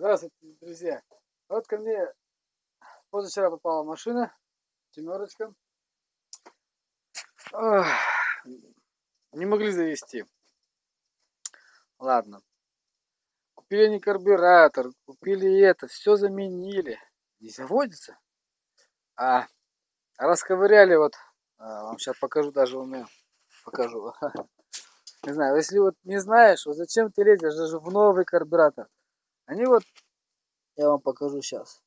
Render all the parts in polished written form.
Здравствуйте, друзья. Вот ко мне позавчера попала машина, семерочка. Ох, не могли завести. Ладно. Купили они карбюратор, купили это, все заменили. Не заводится. А расковыряли вот, вам сейчас покажу, даже у меня покажу. Не знаю, если вот не знаешь, вот зачем ты лезешь даже в новый карбюратор. Они вот, я вам покажу сейчас.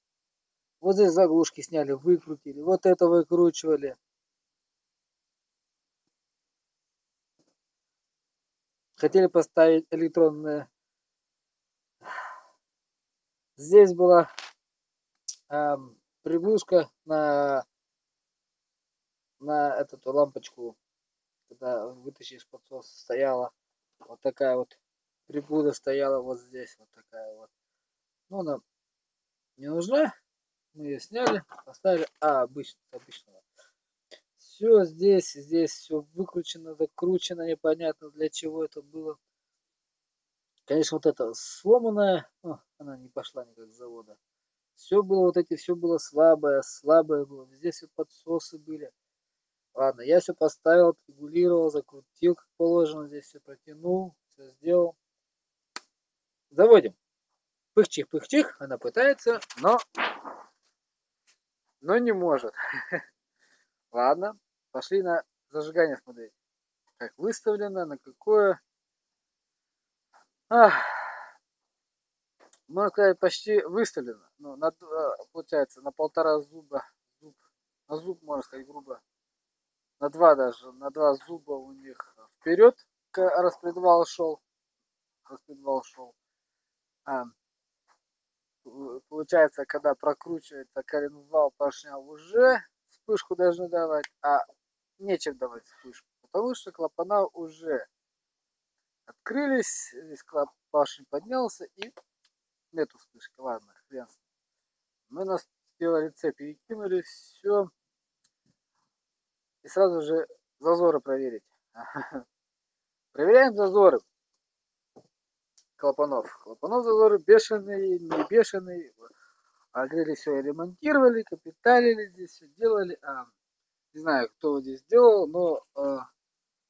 Вот здесь заглушки сняли, выкрутили, вот это выкручивали. Хотели поставить электронное. Здесь была приблушка на эту лампочку, когда вытащишь подсос, стояла. Вот такая вот приблуда стояла вот здесь, вот такая вот. Ну, она не нужна. Мы ее сняли, поставили. Обычного. Все здесь все выкручено, закручено, непонятно для чего это было. Конечно, вот эта сломанная, она не пошла никак с завода. Все было вот эти, все было слабое было. Здесь вот подсосы были. Ладно, я все поставил, отрегулировал, закрутил как положено, здесь все протянул, все сделал. Заводим. Пых-чих, она пытается, но не может. Ладно, пошли на зажигание смотреть. Как выставлено, на какое. Ах, можно сказать, почти выставлено. Ну, получается, на полтора зуба. На зуб, можно сказать, грубо. На два даже. На два зуба у них вперед распредвал шел. Распредвал шел. А, получается, когда прокручивается коленвал поршня, уже вспышку должны давать, а нечем давать вспышку, потому что клапана уже открылись, здесь поршень поднялся и нету вспышки. Ладно, хрен с ним. Мы нас сделали цепь, перекинули, все, и сразу же зазоры проверить. Проверяем зазоры клапанов. Клапанов зазоры бешеные, не бешеные. Грели все ремонтировали, капиталили здесь, все делали. Не знаю, кто здесь сделал, но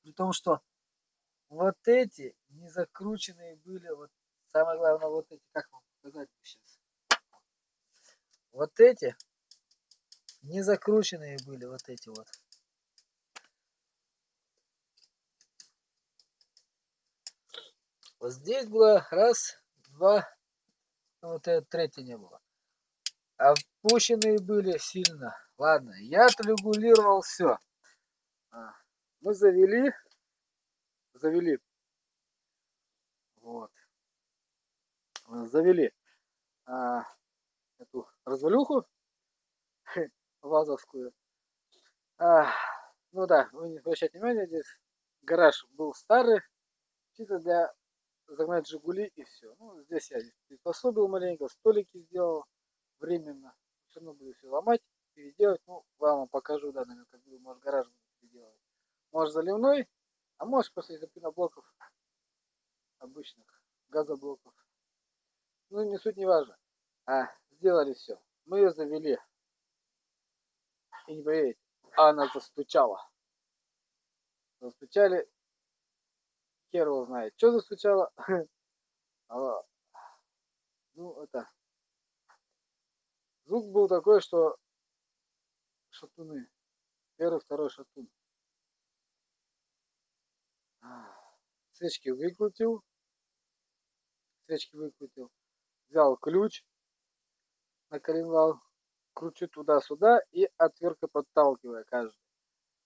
при том, что вот эти не закрученные были, вот самое главное, вот эти, как вам показать сейчас? Вот эти не закрученные были, вот эти вот. Вот здесь было раз, два, вот это третье не было. А впущенные были сильно. Ладно, я отрегулировал все. Мы завели, вот, завели эту развалюху вазовскую. А, ну да, вы не обращайте внимания, здесь гараж был старый, чисто для загнать Жигули и все. Ну, здесь я приспособил маленько, столики сделал временно. Все равно буду все ломать, переделать. Ну, вам покажу, да, наверное, как буду, может, гараж буду переделывать. Может, заливной, а может, после пеноблоков обычных, газоблоков. Ну, не суть не важно. Сделали все. Мы ее завели. И не поверите, она застучала. Застучали, хер его знает. Что застучало? Ну, это, звук был такой, что шатуны. Первый, второй шатун. Свечки выкрутил. Свечки выкрутил. Взял ключ на коленвал. Кручу туда-сюда и отверткой подталкивая каждый.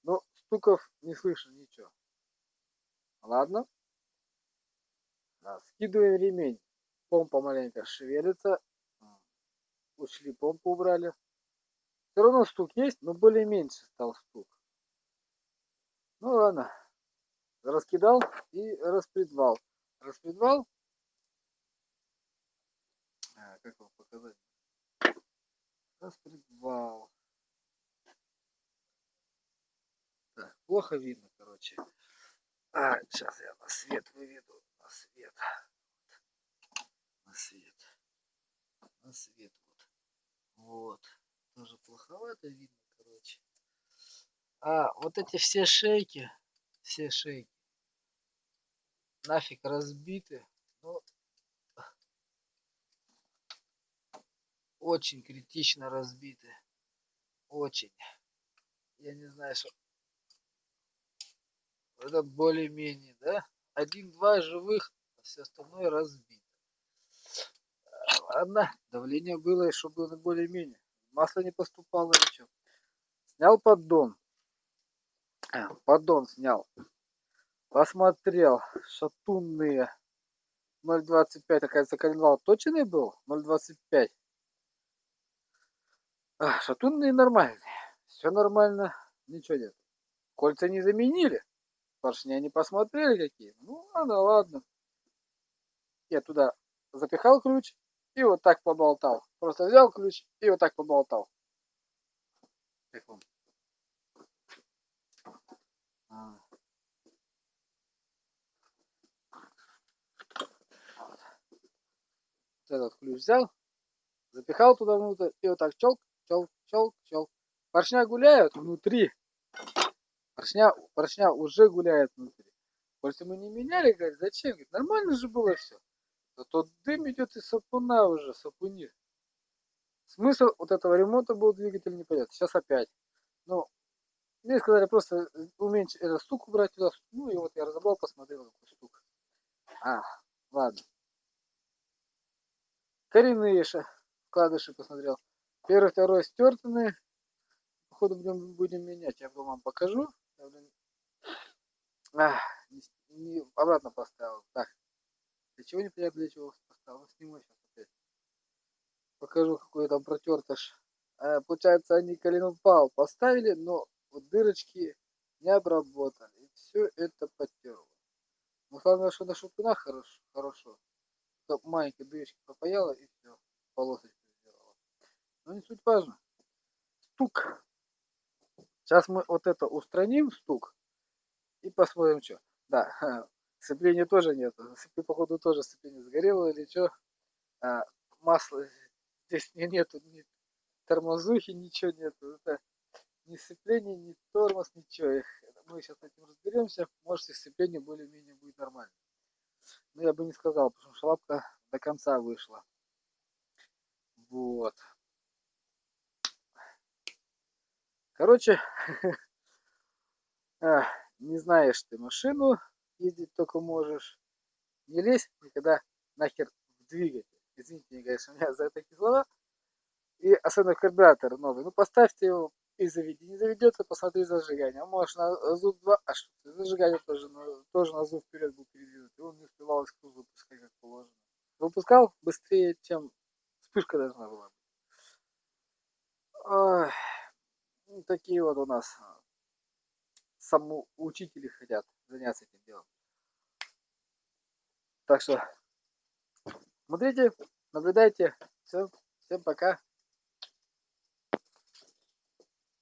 Но стуков не слышно ничего. Ладно. Скидываем ремень. Помпа маленько шевелится. Ушли, помпу убрали. Все равно стук есть, но более меньше стал стук. Ну ладно. Раскидал и распредвал. Распредвал. Как вам показать? Распредвал. Так, плохо видно, короче. Сейчас я на свет выведу. На свет. На свет. на свет. Вот. Тоже плоховато видно, короче. А вот эти все шейки нафиг разбиты. Ну, очень критично разбиты. Очень. Я не знаю, что это более-менее, да? Один-два живых, а все остальное разбито. Ладно, давление было, и чтобы было более-менее. Масло не поступало, ничего. Снял поддон. Поддон снял. Посмотрел. Шатунные. 0,25, оказывается, коленвал точный был. 0,25. Шатунные нормальные. Все нормально. Ничего нет. Кольца не заменили. Поршня не посмотрели какие. Ну, ладно. Я туда запихал ключ и вот так поболтал. Просто взял ключ и вот так поболтал. Как вам? Вот этот ключ взял, запихал туда внутрь и вот так челк, челк, челк, челк. Поршня гуляют внутри. Поршня уже гуляет внутри. Больше мы не меняли, говорит, зачем? Говорит, нормально же было все. Зато дым идет из сапуна уже, сапунит. Смысл вот этого ремонта был двигатель непонятно. Сейчас опять. Но мне сказали просто уменьшить этот стук убрать туда. Ну и вот я разобрал, посмотрел какой стук. Ладно. Коренные вкладыши посмотрел. Первый, второй стертаны. Походу будем менять. Я вам покажу. Не обратно поставил. Так. Для чего непонятно для чего поставил. Сниму сейчас опять. Покажу какой там протертыш. Получается, они коленопал поставили, но вот дырочки не обработали. И все это потерло. Но главное, что на шатунах хорошо. Только маленькие дырочки пропаяло и все. Полосочку сделала. Но не суть важно. Стук. Сейчас мы вот это устраним, стук. И посмотрим, что. Да, сцепления тоже нет. Походу тоже сцепление сгорело или что. Масла здесь нету, ни тормозухи, ничего нету. Это ни сцепление, ни тормоз, ничего. Мы сейчас с этим разберемся. Может, сцепление более-менее будет нормально. Но я бы не сказал, потому что шапка до конца вышла. Вот. Короче, не знаешь ты машину, ездить только можешь. Не лезь никогда нахер в двигатель. Извините меня, конечно, меня за такие слова. И особенно карбюратор новый. Ну, поставьте его и заведи. Не заведется, посмотри зажигание. А можешь на зуб 2, зажигание тоже на зуб вперед был передвинут. И он не успевал из кузова выпускать как положено. Выпускал быстрее, чем вспышка должна была. Ой, ну, такие вот у нас самоучители хотят заняться этим делом. Так что смотрите, наблюдайте. Все, всем пока.